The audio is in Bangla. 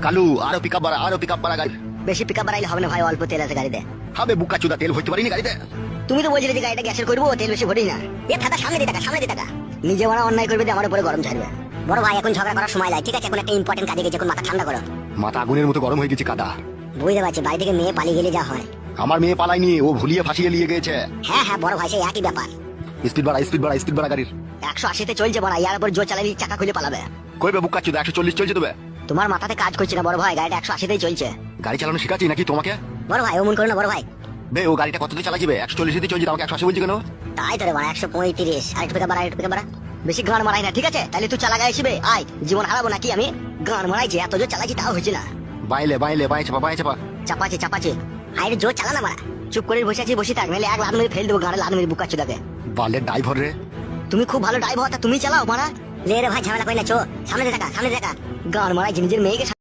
কালু আরো পিকআপ বাড়া গাড়ি। বেশি পিকআপ বাড়াইলে হবে না ভাই, অল্প তেল আছে গাড়িতে। হবে বুকা চুদা, তেল ভরতে পারিনি গাড়িতে। তুমি তো বলছিলে যে গাড়িটা গ্যাসের করবো, তেল বেশি ভরি না। এ থাকা সামনে দিয়ে টাকা নিজে ওরা অন্যায় করবে দিয়ে আমার উপরে গরম ছাড়বে। বড় ভাই এখন ঝগড়া করার সময় নাই, ঠিক আছে? এখন একটা ইম্পর্টেন্ট কাজে গেছে, এখন মাথা ঠান্ডা করো। মাথা আগুনের মতো গরম হয়ে গেছে কাদা। বুঝতে পারছি, বাড়ি থেকে মেয়ে পালিয়ে গেলে যা হয়। আমার মেয়ে পালায়নি, ও ভুলিয়ে ফাঁসিয়ে নিয়ে গেছে। হ্যাঁ বড় ভাই, সেই একই ব্যাপার। স্পিড বাড়া গাড়ির। 180-তে চলছে বড়, ইয়ার উপর জোর চালালে চাকা খুলে পালাবে। কইবে বুকা চুদা 140 চলছে তবে। তোমার মাথাতে কাজ করছে না বড় ভাই, গাড়িটা 180-তেই চলছে। গাড়ি চালানো শিখাচ্ছি নাকি তোমাকে? বড় ভাই অমন করো না বড় ভাই। বে ও গাড়িটা কততে চালাছিবে? 140 চলছে, আমাকে 180 বলছি কেন? তাই তো রে বড়, 135। আরেকটু পিকআপ বাড়া। বেশি গান মারাই না, ঠিক আছে? তাহলে তুই চালা গাড়ি শিবে আয়, জীবন হারাবো নাকি আমি? গান মারাইছি, এত জোর চালাইছি তাও হয়েছে না। বাইলে বাই চাপা। চাপাচ্ছে। আরে জোর চালা না মারা, চুপ করে বসে থাক, নাহলে এক লাত মেরে ফেল দেবো গাড়ি, লাত মেরে বুকা চুদাকে। বালের ড্রাইভার রে। তুমি খুব ভালো ড্রাইভার, তা তুমি চালাও মারা। লে রে ভাই ঝামেলা করি না, চো সামনে দেখা। গান মারাইছি নিজের মেয়েকে।